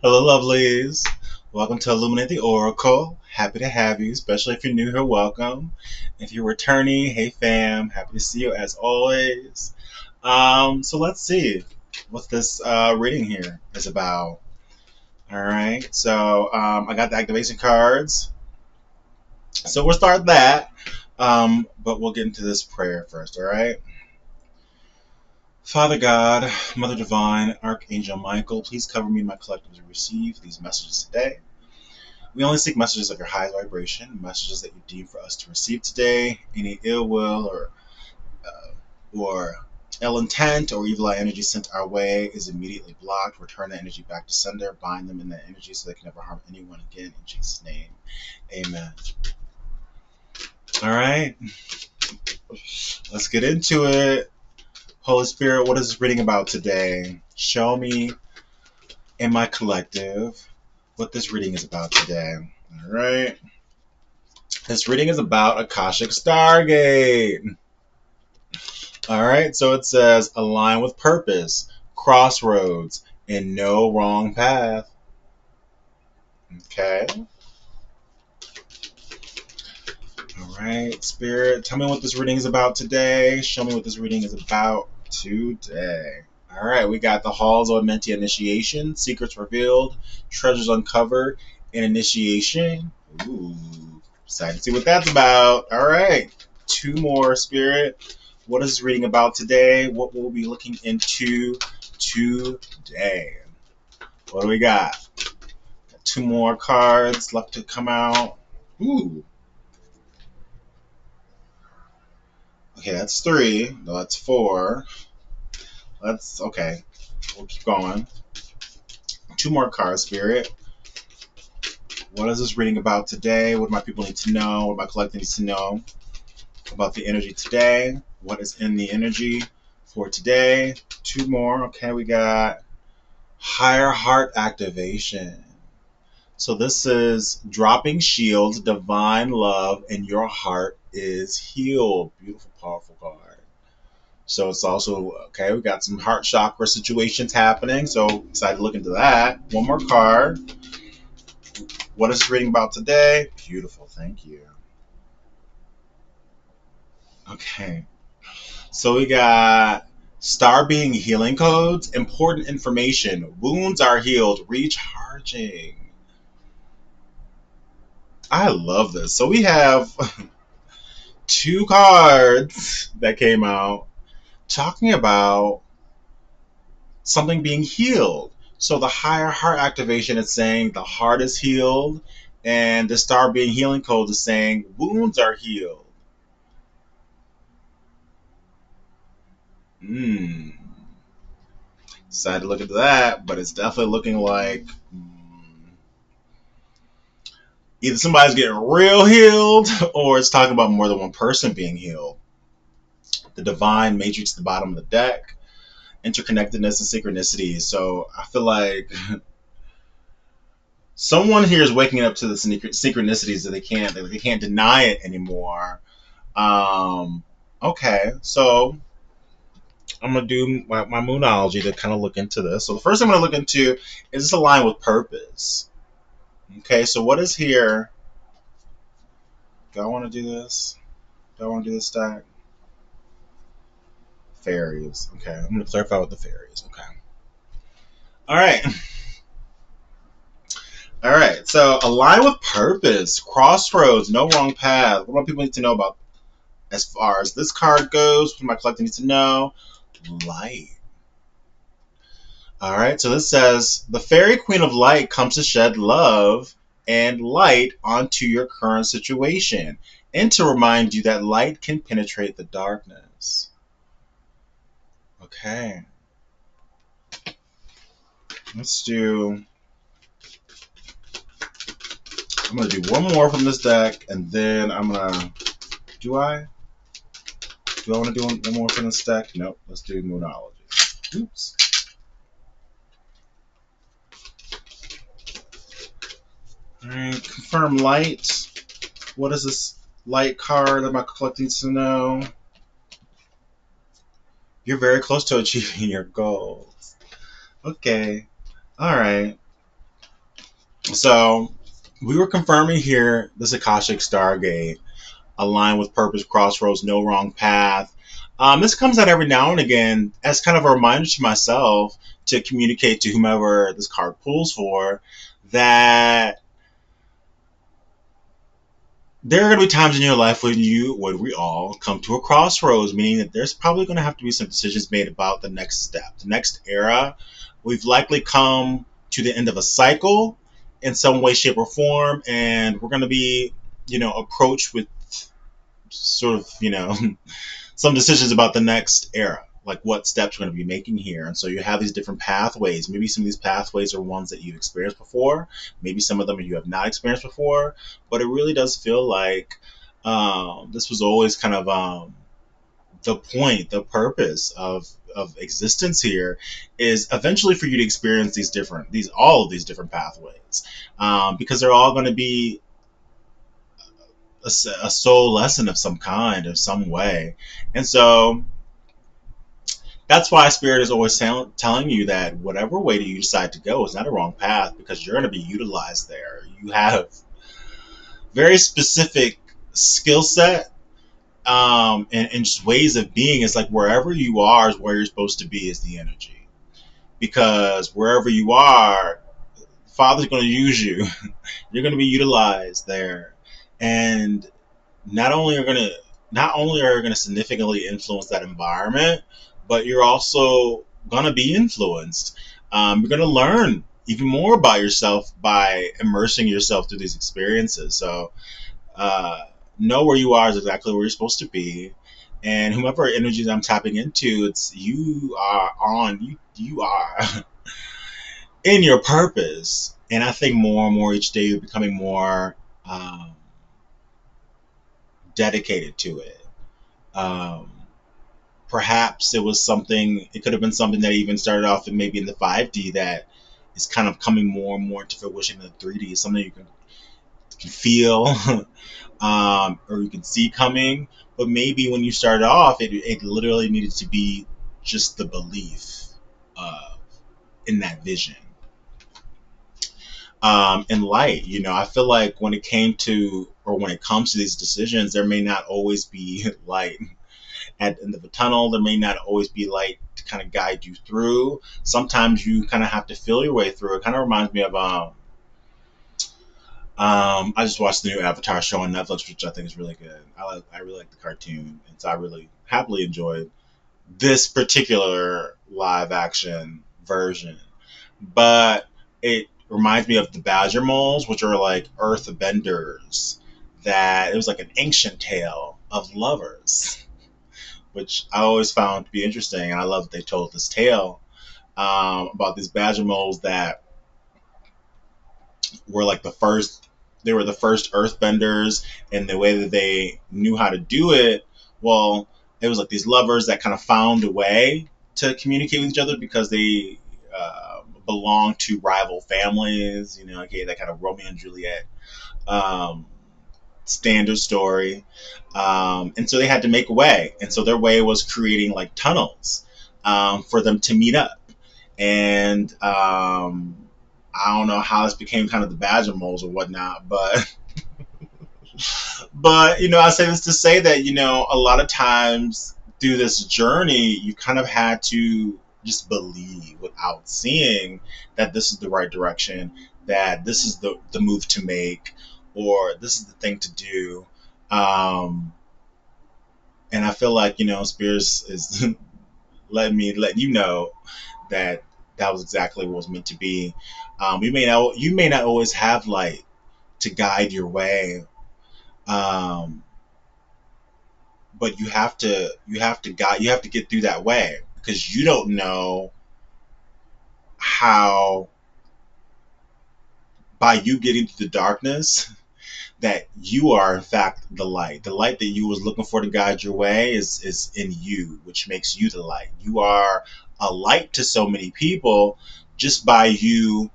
Hello, lovelies. Welcome to Illuminate the Oracle. Happy to have you, especially if you're new here. Welcome. If you're returning, hey fam, happy to see you as always. So let's see what this reading here is about. All right. So I got the activation cards. So we'll start that. But we'll get into this prayer first. All right. Father God, Mother Divine, Archangel Michael, please cover me and my collective to receive these messages today. We only seek messages of your highest vibration, messages that you deem for us to receive today. Any ill will or ill intent or evil eye energy sent our way is immediately blocked. Return the energy back to sender. Bind them in that energy so they can never harm anyone again. In Jesus' name, amen. All right, let's get into it. Holy Spirit, what is this reading about today? Show me in my collective what this reading is about today. All right. This reading is about Akashic Stargate. All right, so it says align with purpose, crossroads, and no wrong path. Okay. All right, Spirit, tell me what this reading is about today. Show me what this reading is about today. All right, we got the halls of Menti initiation, secrets revealed, treasures uncovered, and initiation. Ooh, excited to see what that's about. All right, two more, Spirit. What is this reading about today? What we'll be looking into today? What do we got? Got two more cards left to come out. Ooh. Okay, that's three. No, that's four. That's okay. We'll keep going. Two more cards, Spirit. What is this reading about today? What do my people need to know? What my collective needs to know about the energy today? What is in the energy for today? Two more. Okay, we got higher heart activation. So this is dropping shields, divine love, and your heart is healed. Beautiful, powerful card. So it's also, okay, we got some heart chakra situations happening. So excited to look into that. One more card. What is reading about today? Beautiful, thank you. Okay. So we got star being healing codes, important information. Wounds are healed, recharging. I love this. So we have two cards that came out talking about something being healed. So the higher heart activation is saying the heart is healed, and the star being healing code is saying wounds are healed. Hmm. Decided to look at that, but it's definitely looking like either somebody's getting real healed or it's talking about more than one person being healed. The divine matrix at the bottom of the deck, interconnectedness and synchronicity. So I feel like someone here is waking up to the synchronicities that they can't deny it anymore. Um, okay, so I'm gonna do my moonology to kind of look into this. So the first thing I'm gonna look into is this aligned with purpose. Okay, so what is here? Do I want to do this? Do I want to do this stack? Fairies. Okay, I'm gonna clarify with the fairies. Okay. All right. All right. So align with purpose, crossroads, no wrong path. What do people need to know about as far as this card goes? What my collector needs to know? Light. All right. So this says the fairy queen of light comes to shed love and light onto your current situation and to remind you that light can penetrate the darkness. Okay. Let's do. I'm gonna do one more from this deck, and then I'm gonna. Do I? Do I want to do one more from this deck? Nope. Let's do Moonology. Oops. All right. Confirm light. What is this light card that my collector needs to know? You're very close to achieving your goals. Okay. All right. So we were confirming here this Akashic Stargate, aligned with purpose, crossroads, no wrong path. This comes out every now and again as kind of a reminder to myself to communicate to whomever this card pulls for that there are going to be times in your life when we all come to a crossroads, meaning that there's probably going to have to be some decisions made about the next step, the next era. We've likely come to the end of a cycle in some way, shape, or form, and we're going to be, approached with sort of, some decisions about the next era, like what steps we're going to be making here. And so you have these different pathways. Maybe some of these pathways are ones that you've experienced before. Maybe some of them you have not experienced before. But it really does feel like this was always kind of the point, the purpose of existence here is eventually for you to experience all of these different pathways, because they're all going to be a soul lesson of some kind, of some way. And so that's why Spirit is always telling you that whatever way that you decide to go is not a wrong path, because you're going to be utilized there. You have very specific skill set, and just ways of being. Is like wherever you are is where you're supposed to be, is the energy. Because wherever you are, Father's going to use you. You're going to be utilized there. And not only are going to not only are you going to significantly influence that environment, but you're also going to be influenced. You're going to learn even more about yourself by immersing yourself through these experiences. So uh, know where you are is exactly where you're supposed to be, and whomever energies I'm tapping into, it's you are in your purpose. And I think more and more each day you're becoming more dedicated to it. Um, Perhaps it could have been something that even started off in maybe in the 5D that is kind of coming more and more into fruition in the 3D. Something you can feel, or you can see coming. But maybe when you started off, it literally needed to be just the belief uh, in that vision. And light, I feel like when it comes to these decisions, there may not always be light at the end of a tunnel. There may not always be light to kind of guide you through. Sometimes you kind of have to feel your way through. It kind of reminds me of I just watched the new Avatar show on Netflix, which I think is really good. I really like the cartoon, and so I really happily enjoyed this particular live action version. But it reminds me of the Badger Moles, which are like earth benders. That it was like an ancient tale of lovers, which I always found to be interesting. And I love that they told this tale about these badger moles that were like the first. They were the first earthbenders, and the way that they knew how to do it, well, it was like these lovers that kind of found a way to communicate with each other because they belonged to rival families. Okay, that kind of Romeo and Juliet um, standard story. And so they had to make a way. And so their way was creating like tunnels for them to meet up. And I don't know how this became kind of the badger moles or whatnot, but I say this to say that a lot of times through this journey, you kind of had to just believe without seeing that this is the right direction, that this is the move to make, or this is the thing to do. Um, and I feel like Spears is letting you know that that was exactly what was meant to be. You may not always have light to guide your way, um, but you have to get through that way, because you don't know how, by you getting through the darkness, that you are in fact the light that you was looking for to guide your way is in you, which makes you the light. You are a light to so many people just by you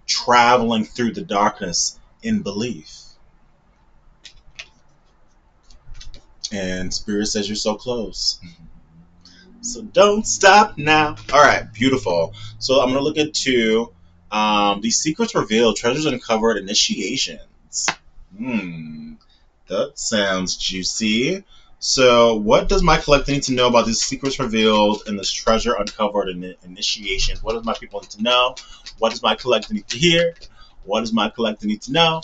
traveling through the darkness in belief. And Spirit says you're so close. So don't stop now. All right, beautiful. So I'm going to look at two. These secrets revealed, treasures uncovered, initiations. Hmm, that sounds juicy. So, what does my collector need to know about these secrets revealed and this treasure uncovered and initiations? What does my people need to know? What does my collector need to hear? What does my collector need to know?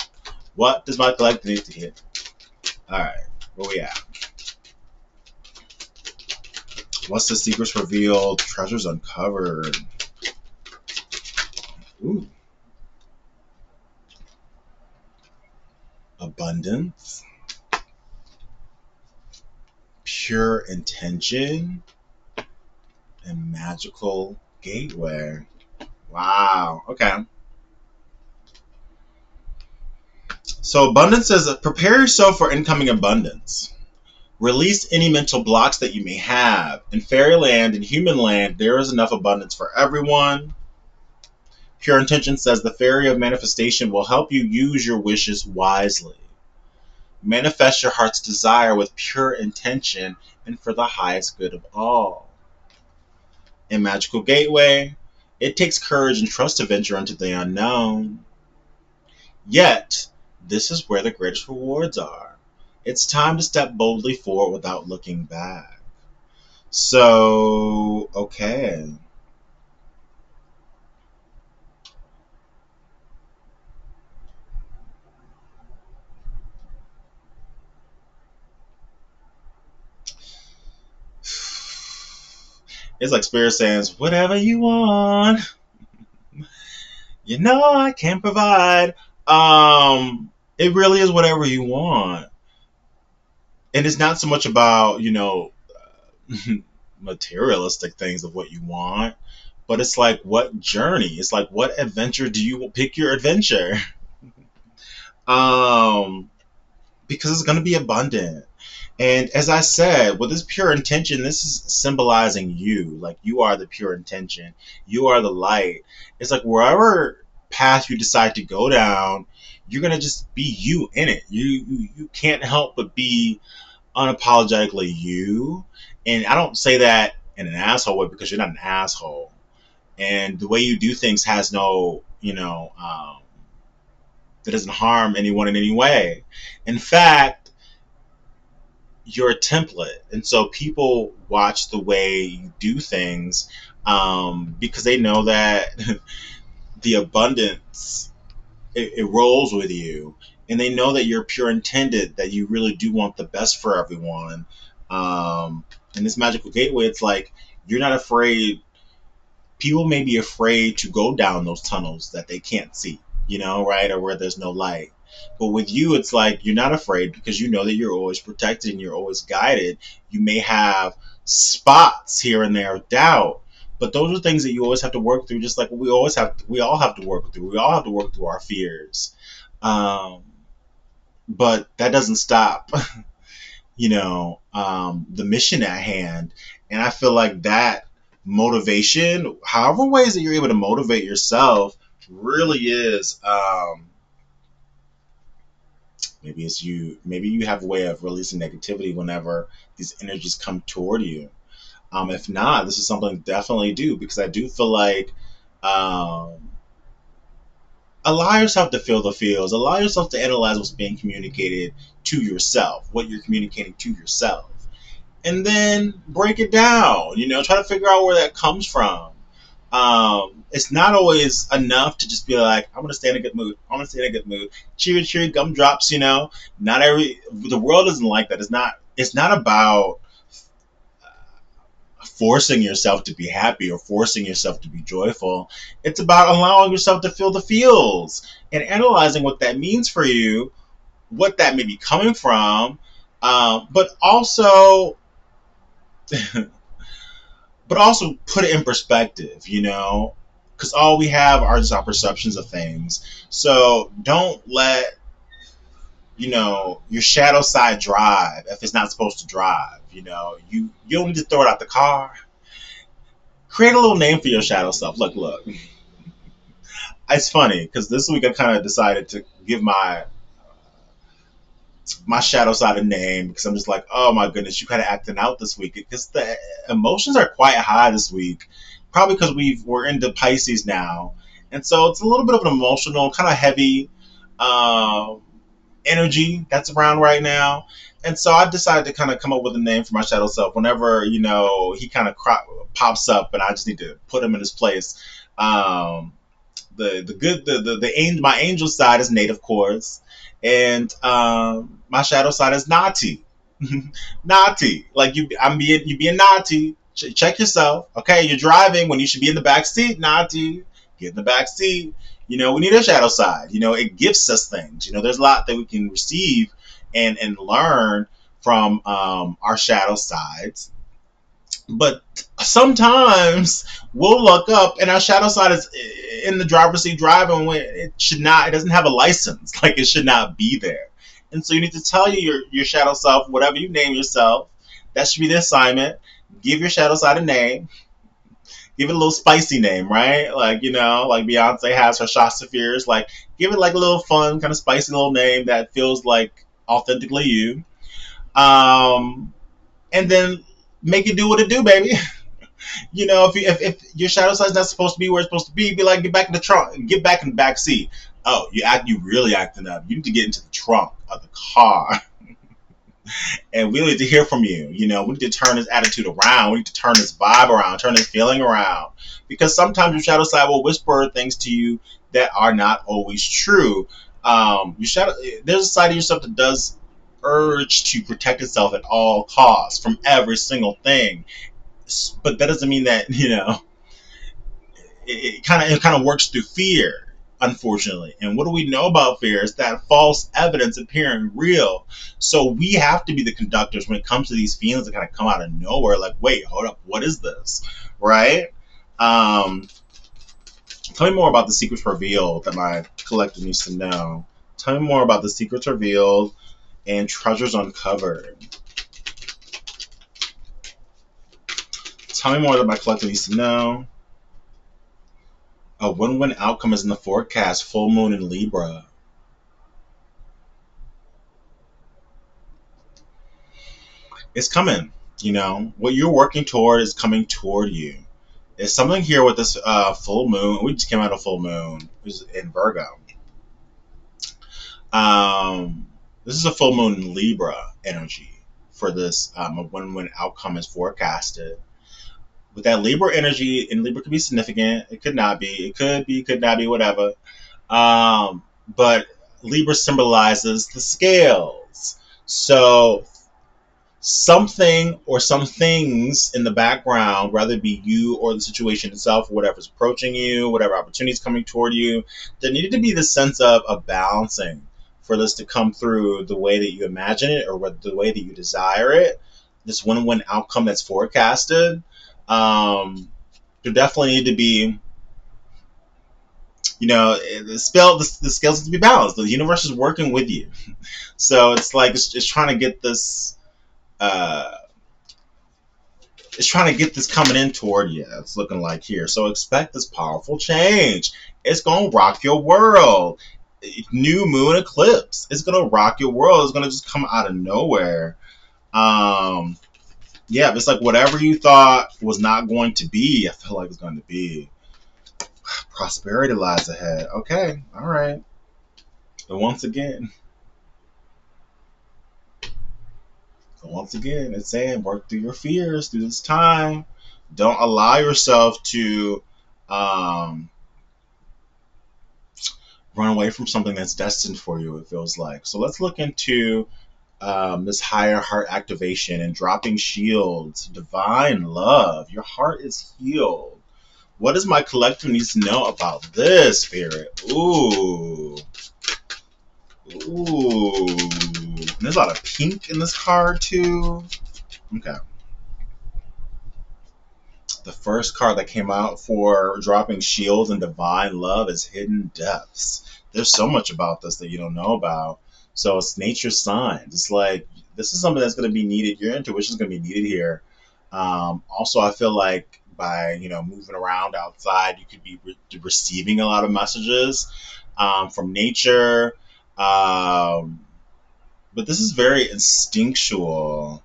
What does my collector need to hear? All right, where we at? What's the secrets revealed? Treasures uncovered. Ooh, abundance, pure intention, and magical gateway. Wow. Okay. So abundance says prepare yourself for incoming abundance. Release any mental blocks that you may have. In fairyland and human land, there is enough abundance for everyone. Pure intention says the fairy of manifestation will help you use your wishes wisely. Manifest your heart's desire with pure intention and for the highest good of all. In Magical Gateway, it takes courage and trust to venture into the unknown. Yet, this is where the greatest rewards are. It's time to step boldly forward without looking back. So, okay. It's like Spirit saying, whatever you want, you know I can provide. It really is whatever you want. And it's not so much about, materialistic things of what you want, but it's like what journey? It's like what adventure do you pick your adventure? Um, because it's going to be abundant. And as I said, with this pure intention, this is symbolizing you. Like you are the pure intention. You are the light. It's like wherever path you decide to go down, you're gonna just be you in it. You can't help but be unapologetically you. And I don't say that in an asshole way because you're not an asshole. And the way you do things has no, that doesn't harm anyone in any way. In fact, you're a template, and so people watch the way you do things because they know that the abundance it rolls with you, and they know that you're pure intended, that you really do want the best for everyone. In this magical gateway, it's like you're not afraid. People may be afraid to go down those tunnels that they can't see, right? Or where there's no light. But with you, it's like you're not afraid because you know that you're always protected and you're always guided. You may have spots here and there of doubt, but those are things that you always have to work through, just like we all have to work through. We all have to work through our fears. Um, but that doesn't stop, the mission at hand. And I feel like that motivation, however ways that you're able to motivate yourself, really is maybe you have a way of releasing negativity whenever these energies come toward you. If not, this is something to definitely do because I do feel like um, allow yourself to feel the feels, allow yourself to analyze what's being communicated to yourself, what you're communicating to yourself, and then break it down. Try to figure out where that comes from. It's not always enough to just be like, I'm gonna stay in a good mood. I'm gonna stay in a good mood. Cheery, cheery, gumdrops. Not every the world isn't like that. It's not about forcing yourself to be happy or forcing yourself to be joyful. It's about allowing yourself to feel the feels and analyzing what that means for you, what that may be coming from, but also put it in perspective, because all we have are just our perceptions of things. So don't let, your shadow side drive if it's not supposed to drive. You don't need to throw it out the car. Create a little name for your shadow self. Look. It's funny because this week I kind of decided to give my shadow side a name because I'm just like, oh my goodness, you kind of acting out this week because the emotions are quite high this week. Probably because we're into Pisces now, And so it's a little bit of an emotional, kind of heavy um, energy that's around right now. And so I decided to kind of come up with a name for my shadow self whenever, he kind of pops up and I just need to put him in his place. Um, the good the angel, my angel side is native chords, and my shadow side is naughty. Naughty, like you being naughty. Check yourself. Okay, you're driving when you should be in the back seat. Naughty, get in the back seat. We need a shadow side. It gifts us things. There's a lot that we can receive and learn from our shadow sides, but sometimes we'll look up and our shadow side is in the driver's seat driving when it doesn't have a license. Like, it should not be there. And so you need to tell your shadow self, whatever you name yourself, that should be the assignment. Give your shadow side a name. Give it a little spicy name, right? Like, like Beyonce has her Shasta Fears. Like, give it like a little fun, kind of spicy little name that feels like authentically you. And then make it do what it do, baby. If your shadow side's not supposed to be where it's supposed to be like, get back in the trunk, get back in the back seat. Oh, you really acting up. You need to get into the trunk of the car, and we need to hear from you. We need to turn this attitude around. We need to turn this vibe around, turn this feeling around, because sometimes your shadow side will whisper things to you that are not always true. Your shadow, there's a side of yourself that does urge to protect itself at all costs from every single thing, but that doesn't mean that it kind of works through fear, unfortunately. And what do we know about fear? Is that false evidence appearing real. So we have to be the conductors when it comes to these feelings that kind of come out of nowhere. Like, wait, hold up, what is this? Right? Um, Tell me more about the secrets revealed that my collective needs to know. Tell me more about the secrets revealed and treasures uncovered. Tell me more that my collective needs to know. A win-win outcome is in the forecast. Full moon in Libra. It's coming. What you're working toward is coming toward you. There's something here with this full moon. We just came out of full moon. It was in Virgo. This is a full moon in Libra energy for this. A win-win outcome is forecasted. With that Libra energy, and Libra could be significant. It could not be. It could be. Could not be. Whatever. But Libra symbolizes the scales. So something or some things in the background, whether it be you or the situation itself, whatever's approaching you, whatever opportunity is coming toward you, there needed to be this sense of a balancing for this to come through the way that you imagine it or the way that you desire it. This win-win outcome that's forecasted. There definitely need to be, the scales need to be balanced. The universe is working with you. So it's like it's trying to get this. It's trying to get this coming in toward you. It's looking like here. So expect this powerful change. It's going to rock your world. New moon eclipse. It's going to rock your world. It's going to just come out of nowhere. Yeah, it's like whatever you thought was not going to be, I feel like it's going to be. Prosperity lies ahead. Okay. All right. But once again, it's saying work through your fears through this time. Don't allow yourself to run away from something that's destined for you, it feels like. So let's look into this higher heart activation and dropping shields. Divine love. Your heart is healed. What does my collective needs to know about this, Spirit? Ooh. Ooh. And there's a lot of pink in this card, too. Okay. The first card that came out for dropping shields and divine love is hidden depths. There's so much about this that you don't know about. So it's nature's signs. It's like this is something that's going to be needed. Your intuition is going to be needed here. Also, I feel like by moving around outside, you could be receiving a lot of messages from nature. But this is very instinctual.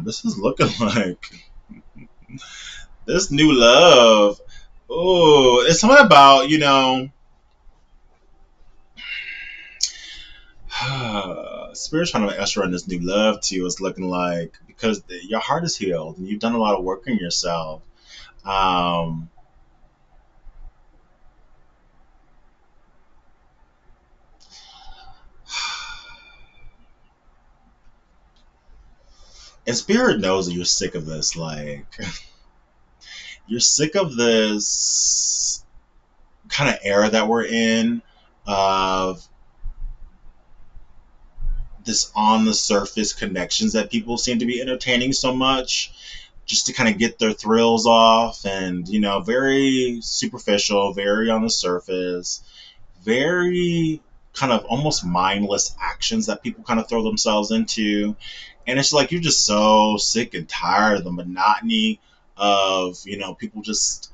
This is looking like this new love Oh, it's something about, Spirit's trying to usher in this new love to you. It's looking like because your heart is healed and you've done a lot of work on yourself. Um, and Spirit knows that you're sick of this. Like, you're sick of this kind of era that we're in of this on the surface connections that people seem to be entertaining so much just to kind of get their thrills off and, very superficial, very on the surface, very kind of almost mindless actions that people kind of throw themselves into. And it's like you're just so sick and tired of the monotony of, people just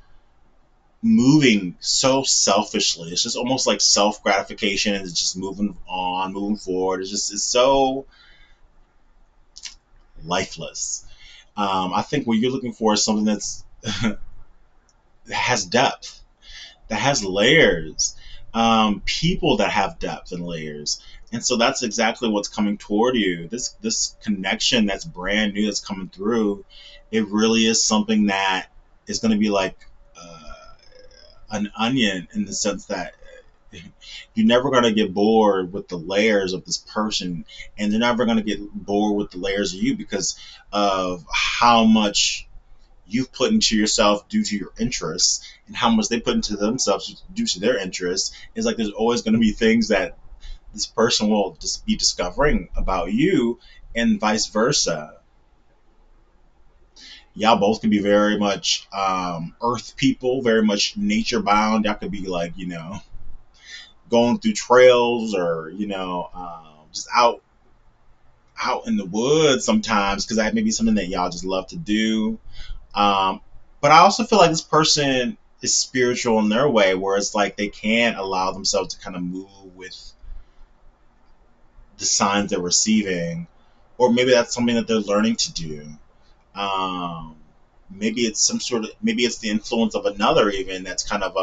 moving so selfishly. It's just almost like self gratification and it's just moving on, moving forward. It's so lifeless. I think what you're looking for is something that has depth, that has layers, people that have depth and layers. And so that's exactly what's coming toward you. This connection that's brand new that's coming through. It really is something that is going to be like an onion in the sense that you're never going to get bored with the layers of this person, and they're never going to get bored with the layers of you because of how much you've put into yourself due to your interests and how much they put into themselves due to their interests. It's like there's always going to be things that this person will just be discovering about you and vice versa. Y'all both can be very much earth people, very much nature bound. Y'all could be like, going through trails or, just out in the woods sometimes because that may be something that y'all just love to do. Um, but I also feel like this person is spiritual in their way, where it's like they can allow themselves to kind of move with the signs they're receiving, or maybe that's something that they're learning to do. Um, maybe it's maybe it's the influence of another even that's kind of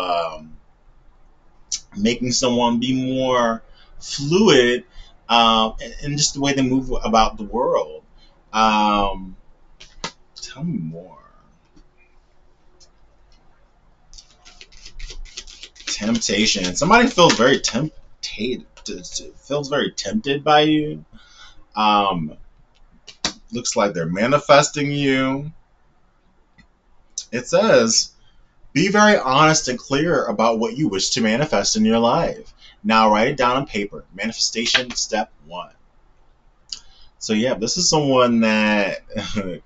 making someone be more fluid in just the way they move about the world. Um, tell me more. Temptation. Somebody feels very tempted. Feels very tempted by you. Um, looks like they're manifesting you. It says, be very honest and clear about what you wish to manifest in your life. Now write it down on paper. Manifestation step one. So yeah, this is someone that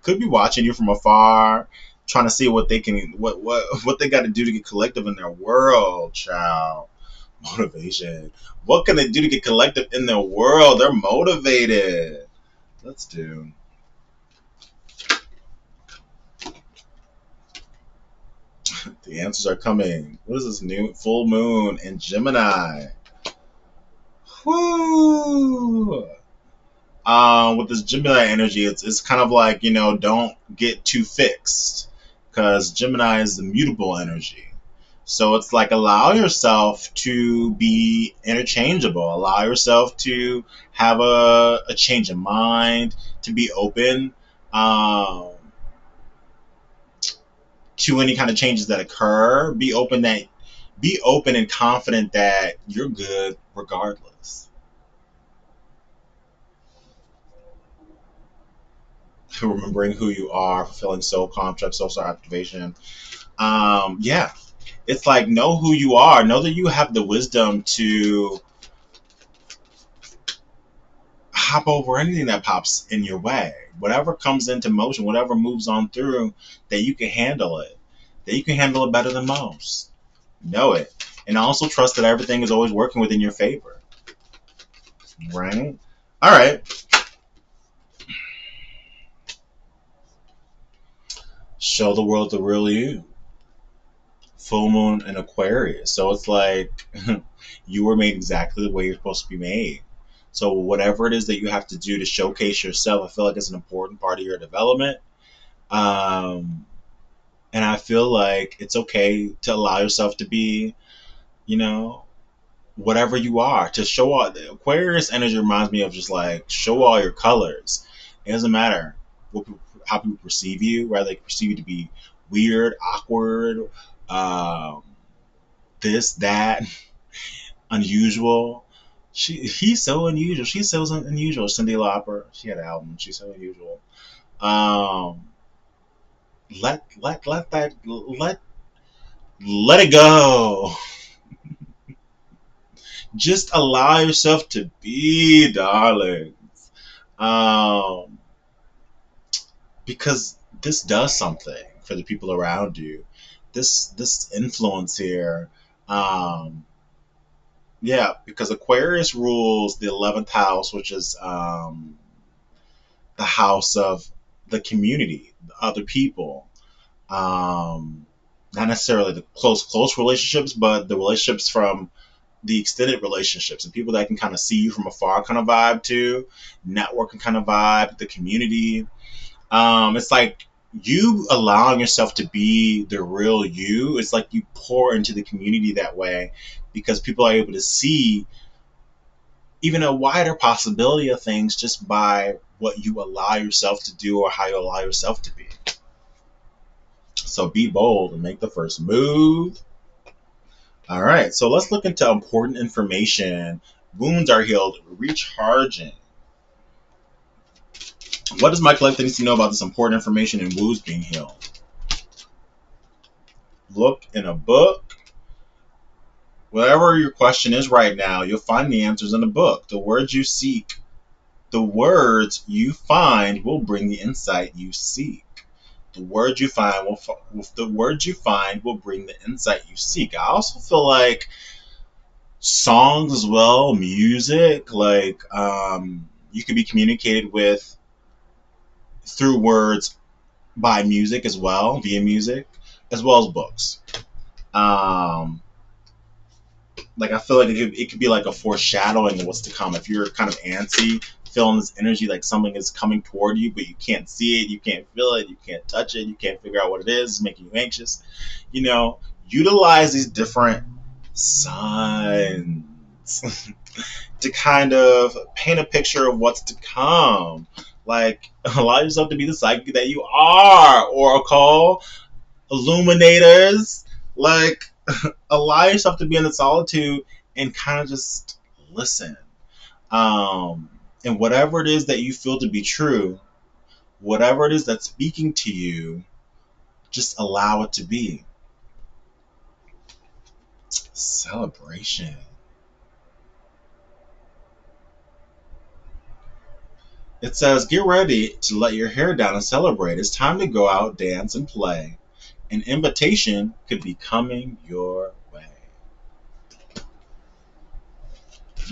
could be watching you from afar, trying to see what they can, what they got to do to get collective in their world, child. Motivation. What can they do to get collective in their world? They're motivated. Let's do. The answers are coming. What is this new full moon in Gemini? Whoo! With this Gemini energy, it's kind of like don't get too fixed, because Gemini is the mutable energy. So it's like allow yourself to be interchangeable. Allow yourself to have a change of mind, to be open to any kind of changes that occur. Be open and confident that you're good regardless. Remembering who you are, fulfilling soul contract, soul star activation. Yeah, it's like know who you are. Know that you have the wisdom to hop over anything that pops in your way. Whatever comes into motion, whatever moves on through, that you can handle it. That you can handle it better than most. Know it. And also trust that everything is always working within your favor. Right? All right. Show the world the real you. Full moon in Aquarius. So it's like you were made exactly the way you're supposed to be made. So whatever it is that you have to do to showcase yourself, I feel like it's an important part of your development. Um, And I feel like it's okay to allow yourself to be, you know, whatever you are, to show all. Aquarius energy reminds me of just like show all your colors. It doesn't matter what people, how people perceive you, whether they perceive you to be weird, awkward, um, this, that, unusual. He's so unusual. She's so unusual. Cyndi Lauper. She had an album. She's so unusual. Um, let it go. Just allow yourself to be, darling. Um, because this does something for the people around you. This influence here, um, yeah, because Aquarius rules the 11th house, which is the house of the community, the other people. Um, Not necessarily the close relationships, but the relationships from the extended relationships and people that can kind of see you from afar, kind of vibe too, networking kind of vibe, the community. It's like you allowing yourself to be the real you. It's like you pour into the community that way because people are able to see even a wider possibility of things just by what you allow yourself to do or how you allow yourself to be. So be bold and make the first move. All right, so let's look into important information. Wounds are healed, recharging. What does my collective need to know about this important information in wounds being healed? Look in a book. Whatever your question is right now, you'll find the answers in the book. The words you seek, the words you find will bring the insight you seek. The words you find will bring the insight you seek. I also feel like songs as well, music, like you can be communicated with through words by music as well, via music, as well as books. Um, like I feel like it could be like a foreshadowing of what's to come. If you're kind of antsy, feeling this energy like something is coming toward you, but you can't see it, you can't feel it, you can't touch it, you can't figure out what it is, it's making you anxious. Utilize these different signs to kind of paint a picture of what's to come. Like allow yourself to be the psychic that you are, oracle, illuminators. Like allow yourself to be in the solitude and kind of just listen. Um, and whatever it is that you feel to be true, whatever it is that's speaking to you, just allow it to be. Celebration. It says, get ready to let your hair down and celebrate. It's time to go out, dance, and play. An invitation could be coming your way.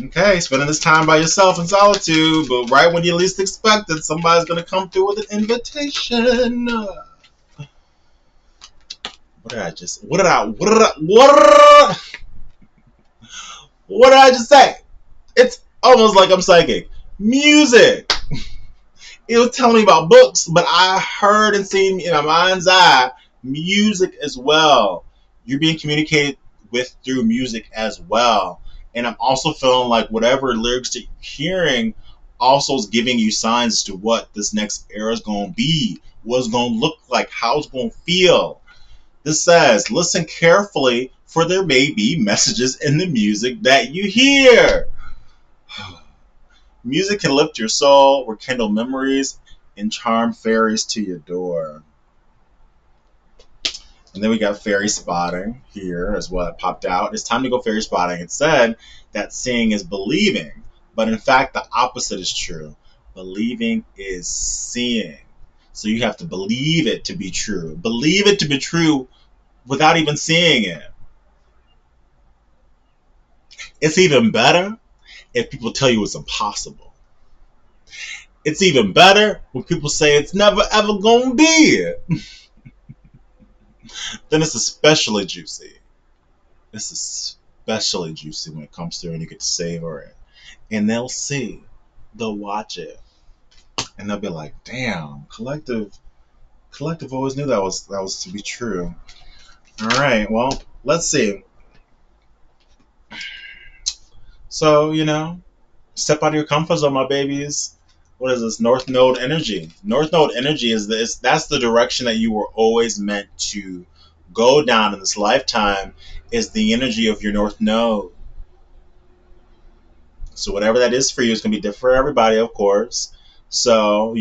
Okay, spending this time by yourself in solitude, but right when you least expect it, somebody's gonna come through with an invitation. What did I just say? It's almost like I'm psychic. Music. It was telling me about books, but I heard and seen in my mind's eye music as well. You're being communicated with through music as well. And I'm also feeling like whatever lyrics that you're hearing also is giving you signs as to what this next era is going to be, what it's going to look like, how it's going to feel. This says, listen carefully, for there may be messages in the music that you hear. Music can lift your soul, rekindle memories, and charm fairies to your door. And then we got fairy spotting here as well. It popped out. It's time to go fairy spotting. It said that seeing is believing, but in fact, the opposite is true. Believing is seeing. So you have to believe it to be true. Believe it to be true without even seeing it. It's even better if people tell you it's impossible. It's even better when people say it's never ever gonna be. Then it's especially juicy. It's especially juicy when it comes through and you get to savor it. And they'll see, they'll watch it, and they'll be like, damn, collective Collective always knew that was to be true. All right, well, let's see. So, step out of your comfort zone, my babies. What is this? North Node energy. North Node energy is this. That's the direction that you were always meant to go down in this lifetime. Is the energy of your North Node. So whatever that is for you is gonna be different for everybody, of course. So if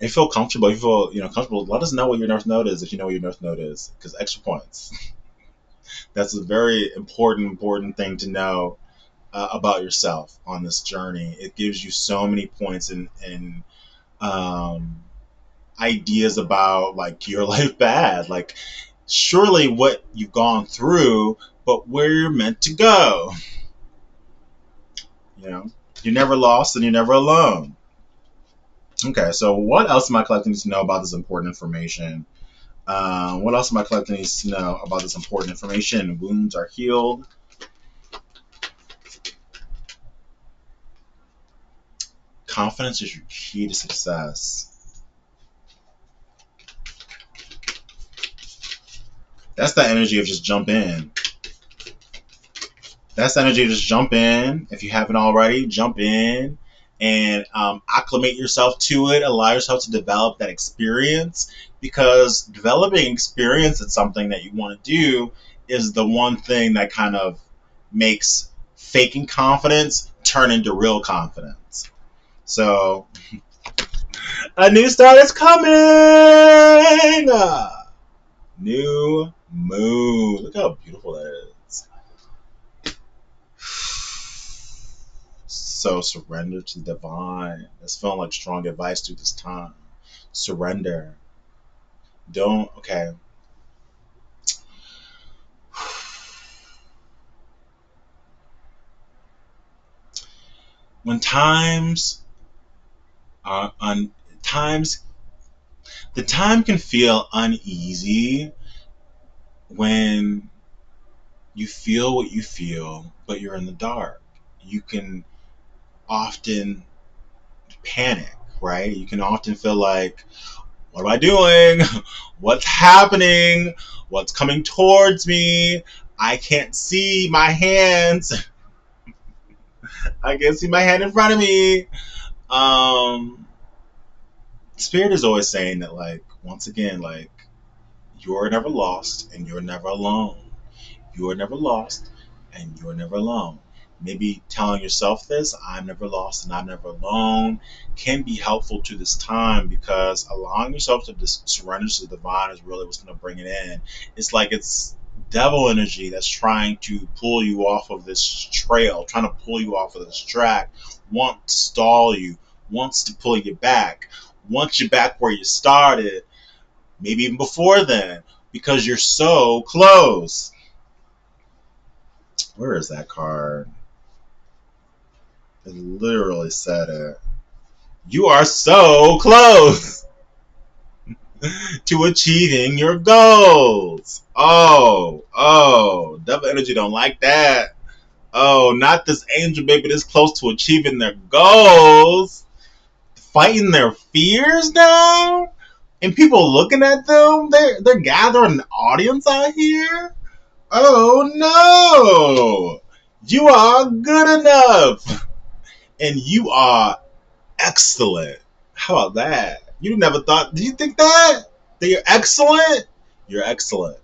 you feel comfortable, if you feel comfortable, let us know what your North Node is if you know what your North Node is, because extra points. That's a very important thing to know about yourself on this journey. It gives you so many points and um, ideas about like your life path, like surely what you've gone through, but where you're meant to go. You know, you're never lost and you're never alone. Okay, so what else am I collecting to know about this important information? What else am I collecting needs to know about this important information? Wounds are healed. Confidence is your key to success. That's the energy of just jump in. That's the energy of just jump in. If you haven't already, jump in and acclimate yourself to it. Allow yourself to develop that experience, because developing experience is something that you want to do is the one thing that kind of makes faking confidence turn into real confidence. So a new start is coming. New moon. Look how beautiful that is. So surrender to the divine. That's feeling like strong advice through this time. Surrender. Don't. Okay. When times are times, the time can feel uneasy when you feel what you feel, but you're in the dark. You can often panic, right? You can often feel like, what am I doing? What's happening? What's coming towards me? I can't see my hands. I can't see my hand in front of me. Um, Spirit is always saying that, like, once again, like, you're never lost and you're never alone. You are never lost and you're never alone. Maybe telling yourself this, I'm never lost and I'm never alone, can be helpful to this time, because allowing yourself to surrender to the divine is really what's going to bring it in. It's like it's devil energy that's trying to pull you off of this trail, trying to pull you off of this track, wants to stall you, wants to pull you back, wants you back where you started, maybe even before then, because you're so close. Where is that card? It literally said it. You are so close to achieving your goals. Oh, devil energy don't like that. Oh, not this angel baby this close to achieving their goals. Fighting their fears now? And people looking at them? They're gathering an audience out here? Oh no! You are good enough! And you are excellent. How about that? You never thought, did you think that? That you're excellent? You're excellent.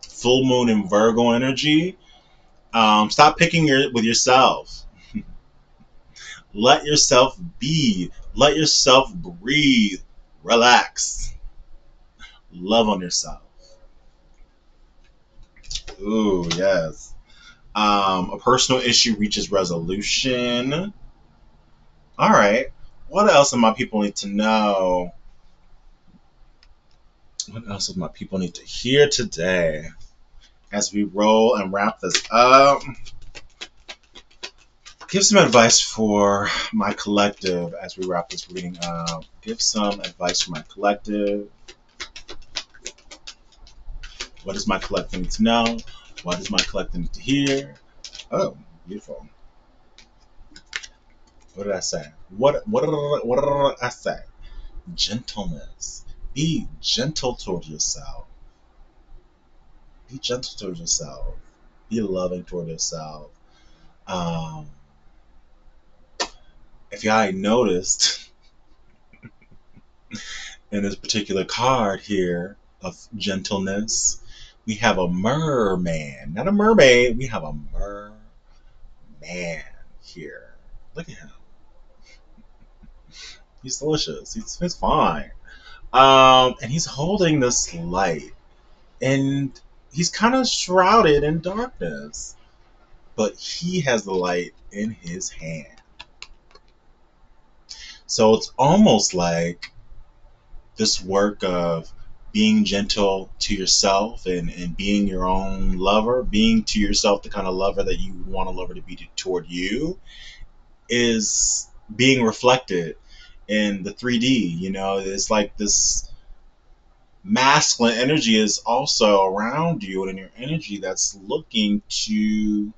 Full moon in Virgo energy. Stop picking with yourself. Let yourself be. Let yourself breathe. Relax. Love on yourself. Ooh, yes. A personal issue reaches resolution. All right. What else do my people need to know? What else do my people need to hear today? As we roll and wrap this up, give some advice for my collective as we wrap this reading up. Give some advice for my collective. What does my collective need to know? What does my collective need to hear? Oh, beautiful. What did I say? What did I say? Gentleness. Be gentle towards yourself. Be gentle towards yourself. Be loving toward yourself. Um, if y'all ain't noticed, in this particular card here of gentleness, we have a merman. Not a mermaid, we have a merman here. Look at him. He's delicious. He's fine. And he's holding this light. And he's kind of shrouded in darkness. But he has the light in his hand. So it's almost like this work of being gentle to yourself and being your own lover, being to yourself the kind of lover that you want a lover to be toward you, is being reflected in the 3D. You know, it's like this masculine energy is also around you and in your energy that's looking to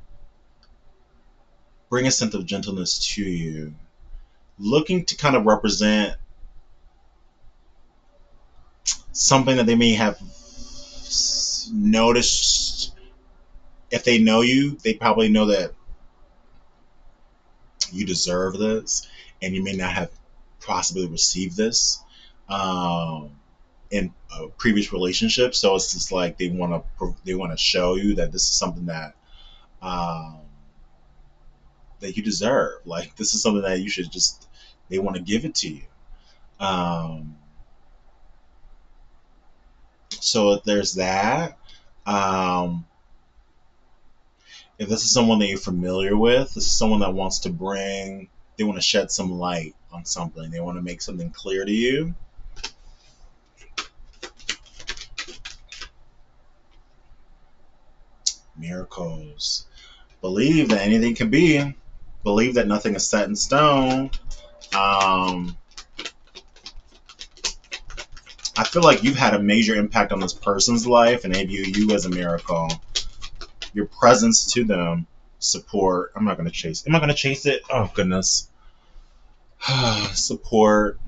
bring a sense of gentleness to you, looking to kind of represent something that they may have noticed. If they know you, they probably know that you deserve this, and you may not have possibly received this um, in a previous relationship. So it's just like they want to show you that this is something um, that you deserve. Like this is something that you should just. They want to give it to you. Um, so there's that. Um, if this is someone that you're familiar with, this is someone that wants to bring, they want to shed some light on something. They want to make something clear to you. Miracles. Believe that anything can be. Believe that nothing is set in stone. Um, I feel like you've had a major impact on this person's life, and they view you as a miracle. Your presence to them, support. I'm not going to chase. Am I going to chase it? Oh, goodness. Support.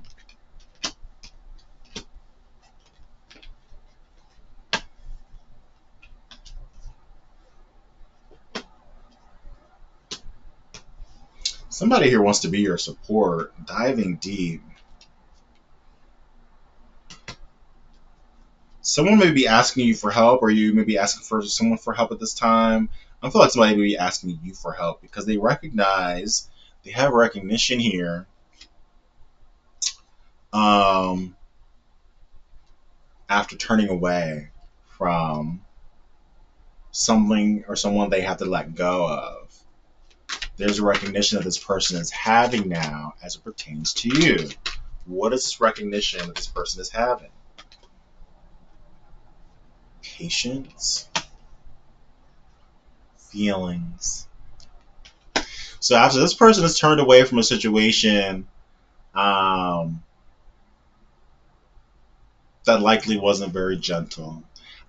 Somebody here wants to be your support. Diving deep. Someone may be asking you for help, or you may be asking for someone for help at this time. I feel like somebody may be asking you for help because they have recognition here. Um, After turning away from something or someone they have to let go of, there's a recognition that this person is having now as it pertains to you. What is this recognition that this person is having? Patience, feelings. So after this person has turned away from a situation, um, that likely wasn't very gentle.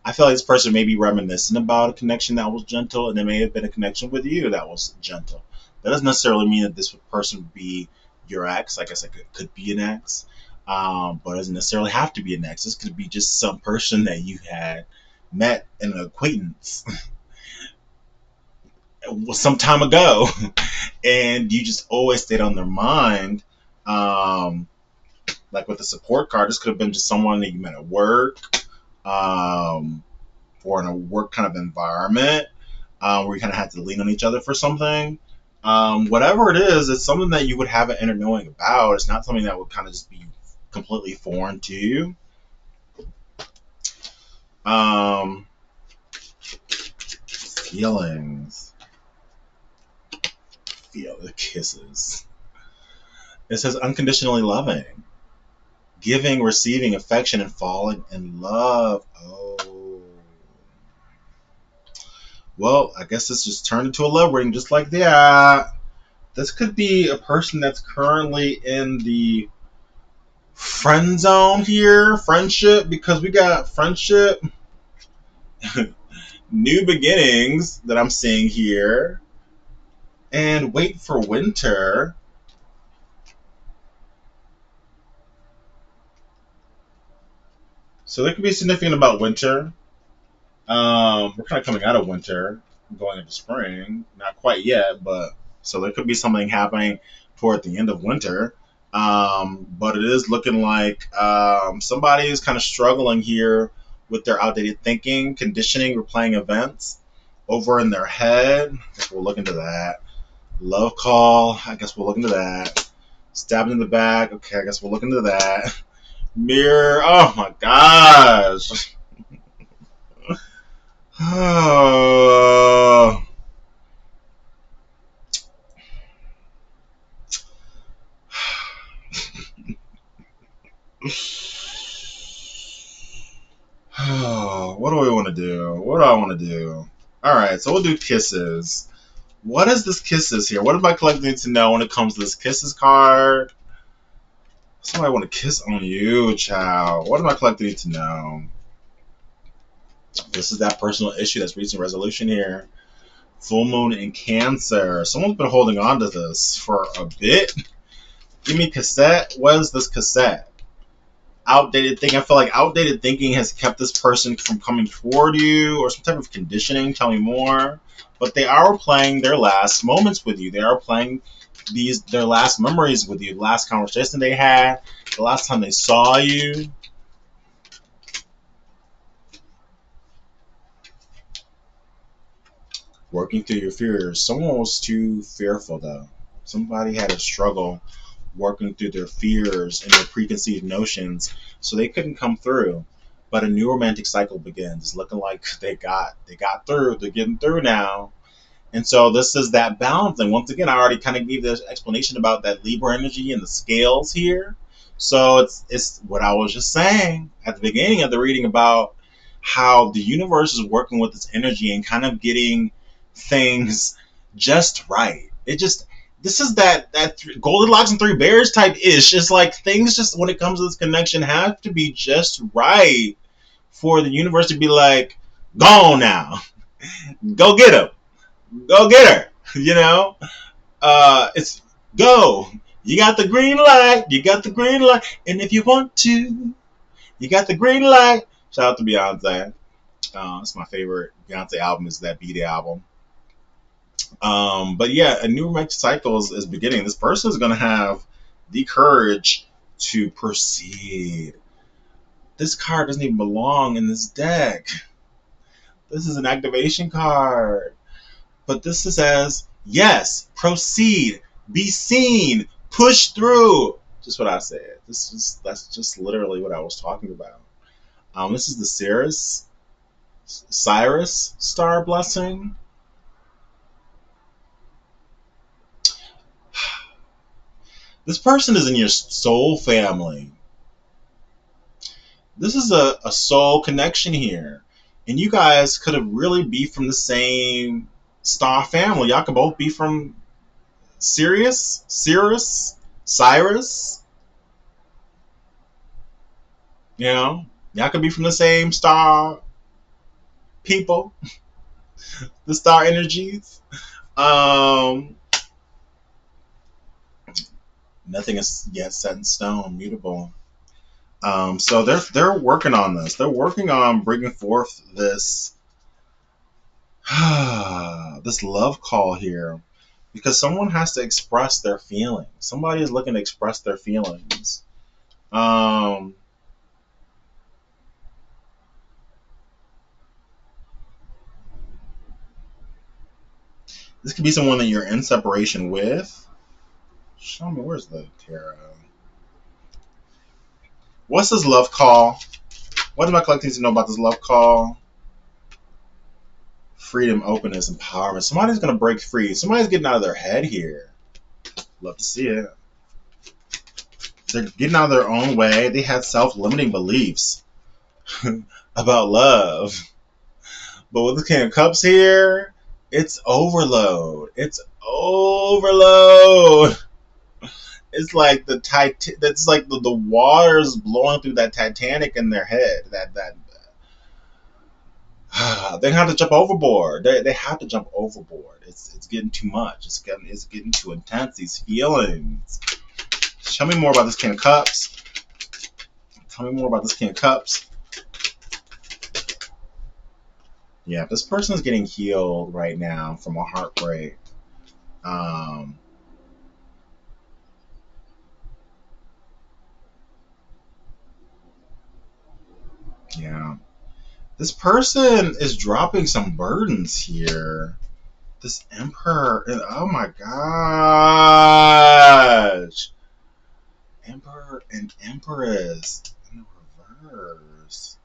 I feel like this person may be reminiscent about a connection that was gentle, and there may have been a connection with you that was gentle. That doesn't necessarily mean that this person would be your ex. I guess it could be an ex, but it doesn't necessarily have to be an ex. This could be just some person that you had met in an acquaintance some time ago, and you just always stayed on their mind. Um, like with the support card, this could have been just someone that you met at work, um, or in a work kind of environment, where you kind of had to lean on each other for something. Whatever it is, it's something that you would have an inner knowing about. It's not something that would kind of just be completely foreign to you. Um, Feelings. Feel the kisses. It says unconditionally loving, giving, receiving affection, and falling in love. Oh. Well, I guess this just turned into a love reading just like that. This could be a person that's currently in the friend zone here, friendship, because we got friendship, new beginnings that I'm seeing here, and wait for winter. So there could be significant about winter. We're kind of coming out of winter, going into spring. Not quite yet, but so there could be something happening toward the end of winter. But it is looking like somebody is kind of struggling here with their outdated thinking, conditioning, replaying events over in their head. I guess we'll look into that. Love call. I guess we'll look into that. Stabbed in the back. Okay, I guess we'll look into that. Mirror. Oh my gosh. Oh. What do we want to do? What do I want to do? All right, so we'll do kisses. What is this kisses here? What does my collector need to know when it comes to this kisses card? Somebody want to kiss on you, child. What does my collector need to know? This is that personal issue that's reaching resolution here. Full moon in Cancer. Someone's been holding on to this for a bit. Give me cassette. What is this cassette? Outdated thinking. I feel like outdated thinking has kept this person from coming toward you, or some type of conditioning. Tell me more. But they are playing their last moments with you. They are playing their last memories with you. The last conversation they had, the last time they saw you. Working through your fears. Someone was too fearful though. Somebody had a struggle working through their fears and their preconceived notions, so they couldn't come through. But a new romantic cycle begins. It's looking like they got through. They're getting through now. And so this is that balancing. Once again, I already kind of gave this explanation about that Libra energy and the scales here. So it's what I was just saying at the beginning of the reading about how the universe is working with this energy and kind of getting things just right. It just this is that Goldilocks and Three Bears type ish. It's like things just when it comes to this connection have to be just right for the universe to be like, go on now, go get him, go get her. You know, it's go. You got the green light. You got the green light. And if you want to, you got the green light. Shout out to Beyonce. It's my favorite Beyonce album. Is that Beat It album. But yeah, a new romantic cycle is beginning. This person is going to have the courage to proceed. This card doesn't even belong in this deck. This is an activation card. But this says, yes, proceed, be seen, push through. Just what I said. That's just literally what I was talking about. This is the Cyrus star blessing. This person is in your soul family. This is a soul connection here. And you guys could have really be from the same star family. Y'all could both be from Cyrus. You know, y'all could be from the same star people, the star energies. Um, Nothing is yet set in stone, mutable. So they're working on this. They're working on bringing forth this this love call here, because someone has to express their feelings. Somebody is looking to express their feelings. Um, this could be someone that you're in separation with. Show me, where's the tarot? What's this love call? What does my collective need to know about this love call? Freedom, openness, empowerment. Somebody's going to break free. Somebody's getting out of their head here. Love to see it. They're getting out of their own way. They had self-limiting beliefs about love. But with the King of Cups here, it's overload. It's overload. It's like that's like the waters blowing through that Titanic in their head. That they have to jump overboard. They have to jump overboard. It's getting too much. It's getting too intense. These feelings. Tell me more about this King of Cups. Tell me more about this King of Cups. Yeah, this person is getting healed right now from a heartbreak. Um, yeah. This person is dropping some burdens here. This emperor, oh my gosh. Emperor and empress in reverse.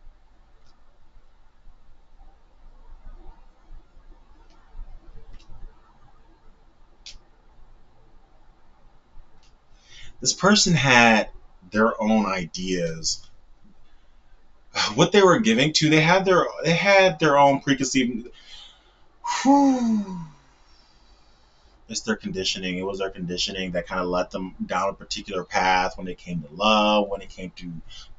This person had their own ideas. What they were giving to, they had their own preconceived. Whew, it's their conditioning. It was their conditioning that kind of led them down a particular path when it came to love, when it came to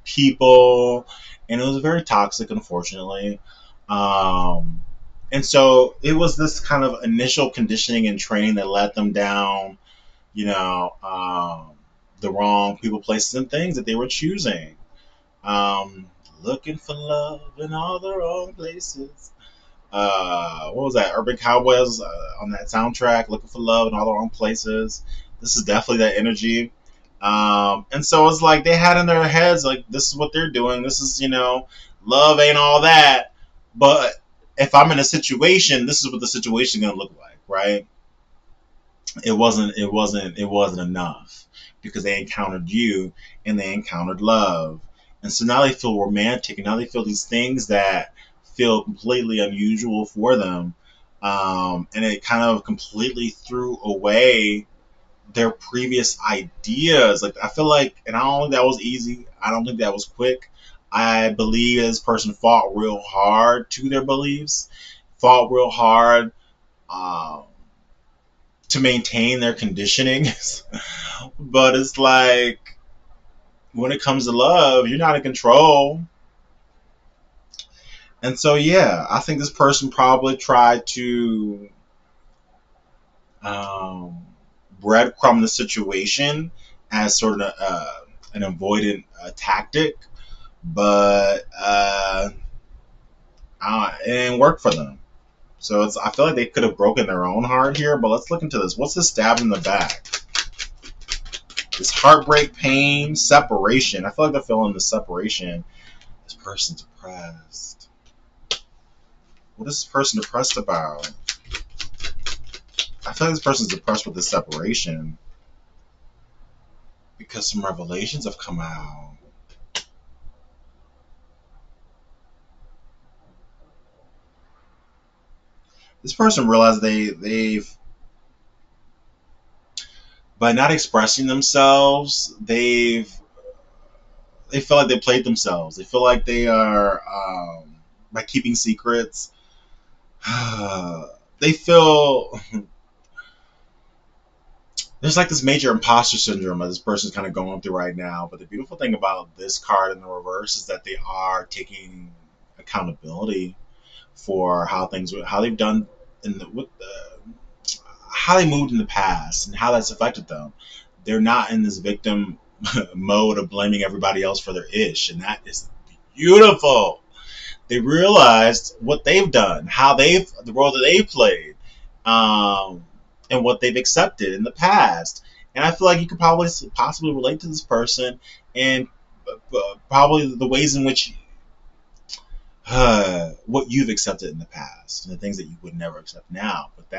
people, and it was very toxic, unfortunately. Um, and so it was this kind of initial conditioning and training that led them down, you know, the wrong people, places, and things that they were choosing. Um, looking for love in all the wrong places. What was that? Urban Cowboys on that soundtrack, looking for love in all the wrong places. This is definitely that energy. And so it's like they had in their heads like this is what they're doing. This is love ain't all that. But if I'm in a situation, this is what the situation gonna look like, right? It wasn't enough because they encountered you and they encountered love, and so now they feel romantic and now they feel these things that feel completely unusual for them, and it kind of completely threw away their previous ideas. Like I feel like, and I don't think that was easy. I don't think that was quick. I believe this person fought real hard to their beliefs, fought real hard. Um, to maintain their conditioning. But it's like when it comes to love, you're not in control. And so, yeah, I think this person probably tried to um, breadcrumb the situation as sort of an avoidant tactic, but it didn't work for them. So I feel like they could have broken their own heart here, but let's look into this. What's this stab in the back? This heartbreak, pain, separation. I feel like they're feeling the separation. This person's depressed. What is this person depressed about? I feel like this person's depressed with the separation because some revelations have come out. This person realized they've by not expressing themselves, they feel like they played themselves. They feel like they are by keeping secrets. They feel there's like this major imposter syndrome that this person's kind of going through right now. But the beautiful thing about this card in the reverse is that they are taking accountability for how they've done in how they moved in the past and how that's affected them. They're not in this victim mode of blaming everybody else for their ish, and that is beautiful. They realized what they've done, how the role that they've played, um, and what they've accepted in the past. And I feel like you could probably possibly relate to this person and probably the ways in which what you've accepted in the past and the things that you would never accept now. But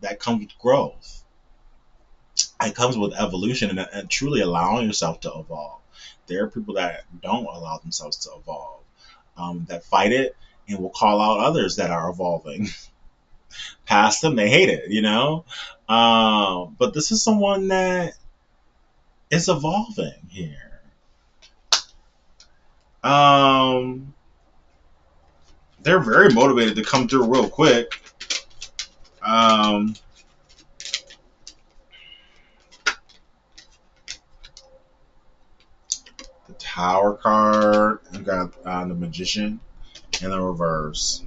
that comes with growth. It comes with evolution and truly allowing yourself to evolve. There are people that don't allow themselves to evolve, that fight it and will call out others that are evolving past them. They hate it. But this is someone that is evolving here. Um, they're very motivated to come through real quick. Um, the Tower card. I got the Magician in the reverse.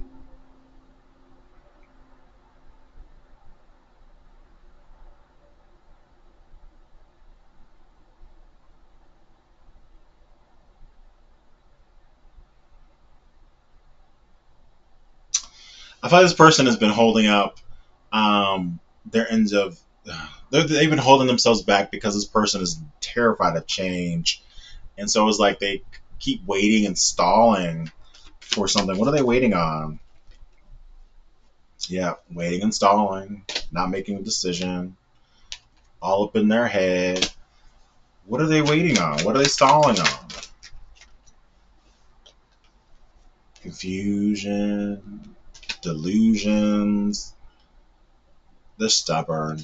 I feel like this person has been holding up their ends of. They've been holding themselves back because this person is terrified of change, and so it's like they keep waiting and stalling for something. What are they waiting on? Yeah, waiting and stalling, not making a decision, all up in their head. What are they waiting on? What are they stalling on? Confusion, delusions. They're stubborn.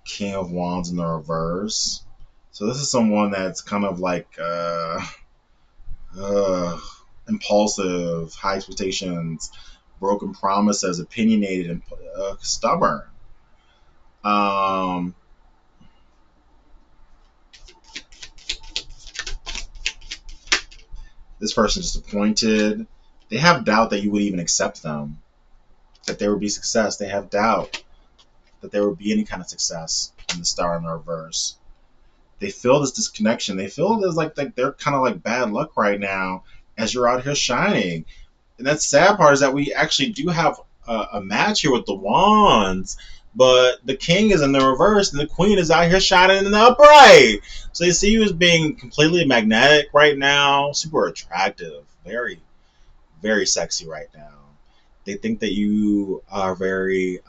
King of Wands in the reverse. So this is someone that's kind of like uh, impulsive, high expectations, broken promises, opinionated, and stubborn. Um, this person's disappointed. They have doubt that you would even accept them, that there would be success. They have doubt that there would be any kind of success in the star in the reverse. They feel this disconnection. They feel there's like they're kind of like bad luck right now as you're out here shining. And that's sad part is that we actually do have a match here with the wands, but the king is in the reverse and the queen is out here shining in the upright. So they see you as being completely magnetic right now, super attractive, very, very sexy right now. They think that you are very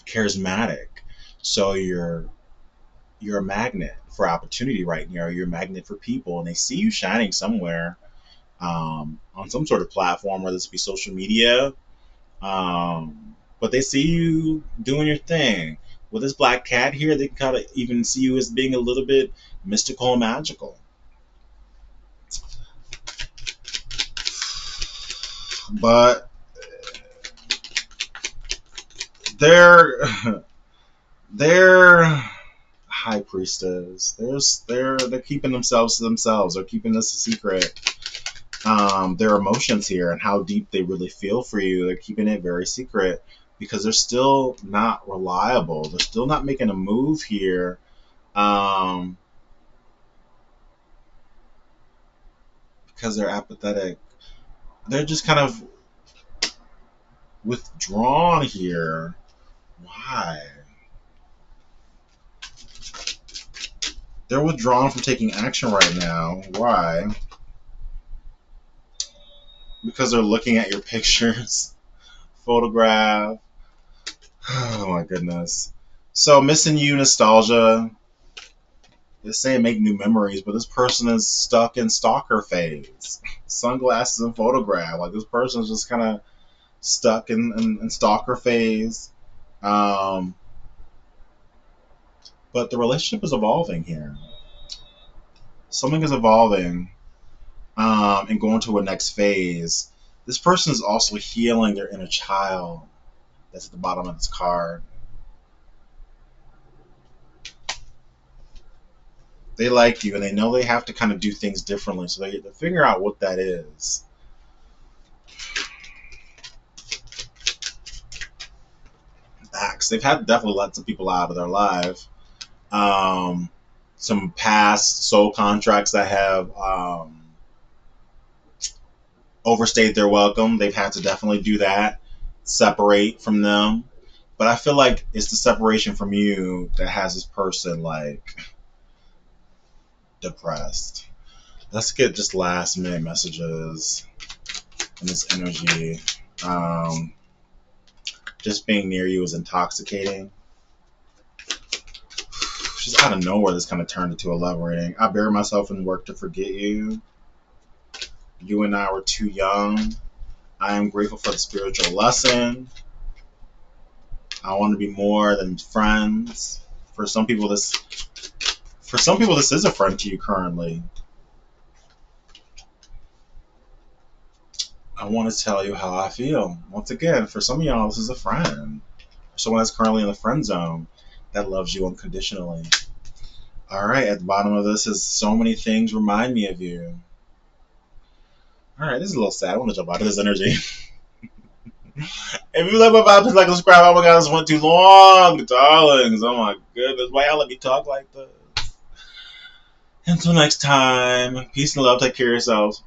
charismatic. So you're a magnet for opportunity right now. You're a magnet for people, and they see you shining somewhere on some sort of platform, whether this be social media. But they see you doing your thing. With this black cat here, they kind of even see you as being a little bit mystical and magical. But they're they're high priestess. They're keeping themselves to themselves. They're keeping this a secret. Their emotions here and how deep they really feel for you. They're keeping it very secret because they're still not reliable. They're still not making a move here. Because they're apathetic. They're just kind of withdrawn here. Why? They're withdrawn from taking action right now. Why? Because they're looking at your pictures, photograph. Oh my goodness. So missing you nostalgia. They say make new memories, but this person is stuck in stalker phase. Sunglasses and photograph. Like this person is just kind of stuck in stalker phase. Um, but the relationship is evolving here. Something is evolving and going to a next phase. This person is also healing their inner child. That's at the bottom of this card. They like you and they know they have to kind of do things differently, so they figure out what that is. Acts. They've had definitely lots of people out of their life. Some past soul contracts that have overstayed their welcome. They've had to definitely do that, separate from them. But I feel like it's the separation from you that has this person like depressed. Let's get just last minute messages in this energy. Um, just being near you is intoxicating. Just out of nowhere, this kind of turned into a love reading. I bury myself in work to forget you. You and I were too young. I am grateful for the spiritual lesson. I want to be more than friends. For some people, this is a friend to you currently. I want to tell you how I feel. Once again, for some of y'all, this is a friend. Someone that's currently in the friend zone that loves you unconditionally. All right, at the bottom of this is so many things remind me of you. All right, this is a little sad. I want to jump out of this energy. If you like my vibe, please like and subscribe. Oh my god, this went too long, darlings. Oh my goodness, why y'all let me talk like this? Until next time, peace and love. Take care of yourselves.